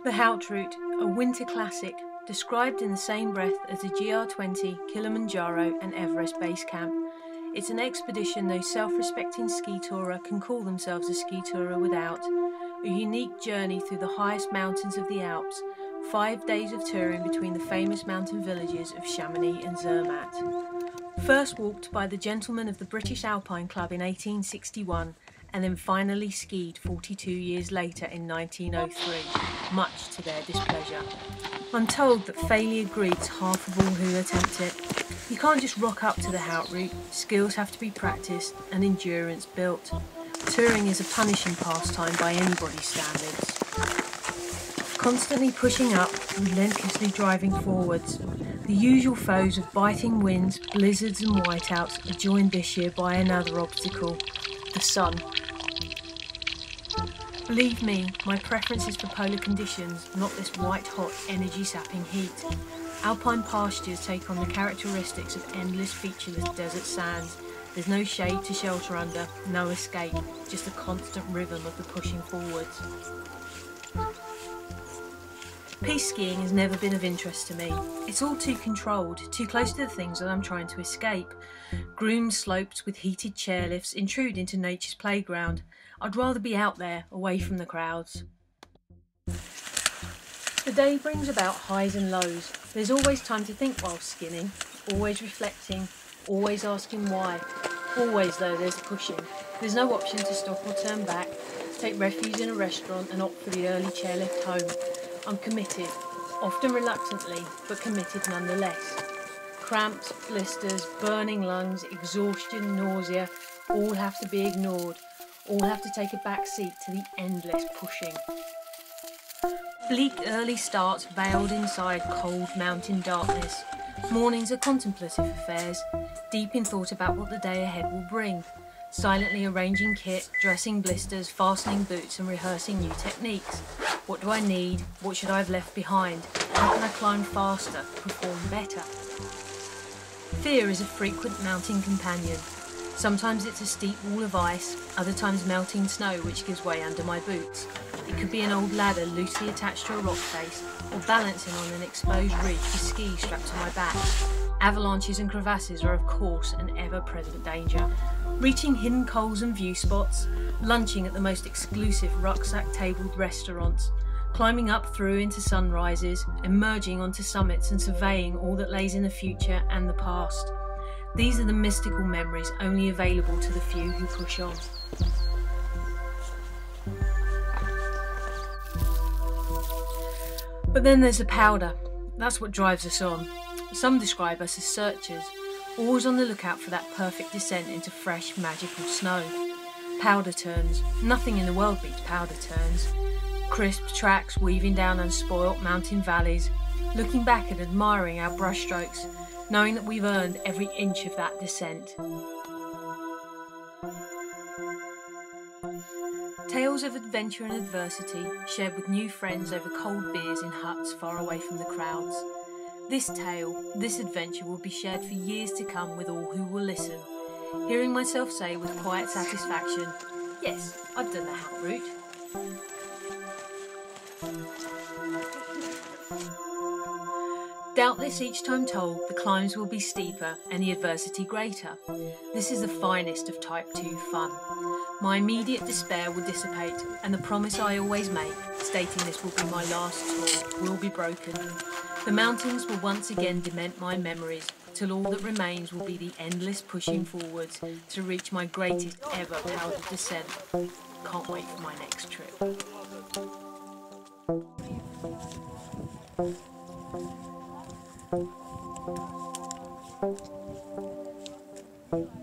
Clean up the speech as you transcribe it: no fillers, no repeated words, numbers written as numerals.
The Haute Route, a winter classic, described in the same breath as the GR20, Kilimanjaro and Everest Base Camp. It's an expedition no self-respecting ski tourer can call themselves a ski tourer without. A unique journey through the highest mountains of the Alps, 5 days of touring between the famous mountain villages of Chamonix and Zermatt. First walked by the gentlemen of the British Alpine Club in 1861, and then finally skied 42 years later in 1903, much to their displeasure. I'm told that failure greets half of all who attempt it. You can't just rock up to the Haute Route, skills have to be practiced and endurance built. Touring is a punishing pastime by anybody's standards. Constantly pushing up, relentlessly driving forwards. The usual foes of biting winds, blizzards and whiteouts are joined this year by another obstacle, the sun. Believe me, my preference is for polar conditions, not this white-hot, energy-sapping heat. Alpine pastures take on the characteristics of endless featureless desert sands. There's no shade to shelter under, no escape, just a constant rhythm of the pushing forwards. Piste skiing has never been of interest to me. It's all too controlled, too close to the things that I'm trying to escape. Groomed slopes with heated chairlifts intrude into nature's playground. I'd rather be out there, away from the crowds. The day brings about highs and lows. There's always time to think while skinning, always reflecting, always asking why. Always, though, there's pushing. There's no option to stop or turn back, take refuge in a restaurant and opt for the early chairlift home. I'm committed, often reluctantly, but committed nonetheless. Cramps, blisters, burning lungs, exhaustion, nausea, all have to be ignored. All have to take a back seat to the endless pushing. Bleak early starts veiled inside cold mountain darkness. Mornings are contemplative affairs, deep in thought about what the day ahead will bring. Silently arranging kit, dressing blisters, fastening boots and rehearsing new techniques. What do I need? What should I have left behind? How can I climb faster, perform better? Fear is a frequent mountain companion. Sometimes it's a steep wall of ice, other times melting snow which gives way under my boots. It could be an old ladder loosely attached to a rock face, or balancing on an exposed ridge with skis strapped to my back. Avalanches and crevasses are of course an ever-present danger. Reaching hidden coals and view spots, lunching at the most exclusive rucksack-tabled restaurants, climbing up through into sunrises, emerging onto summits and surveying all that lays in the future and the past. These are the mystical memories only available to the few who push on. But then there's the powder. That's what drives us on. Some describe us as searchers, always on the lookout for that perfect descent into fresh, magical snow. Powder turns. Nothing in the world beats powder turns. Crisp tracks weaving down unspoilt mountain valleys, looking back and admiring our brushstrokes, knowing that we've earned every inch of that descent. Tales of adventure and adversity, shared with new friends over cold beers in huts far away from the crowds. This tale, this adventure will be shared for years to come with all who will listen, hearing myself say with quiet satisfaction, yes, I've done the Haute Route. Doubtless each time told, the climbs will be steeper and the adversity greater. This is the finest of Type 2 fun. My immediate despair will dissipate, and the promise I always make, stating this will be my last tour, will be broken. The mountains will once again dement my memories, till all that remains will be the endless pushing forwards to reach my greatest ever powdered descent. Can't wait for my next trip. Thank you.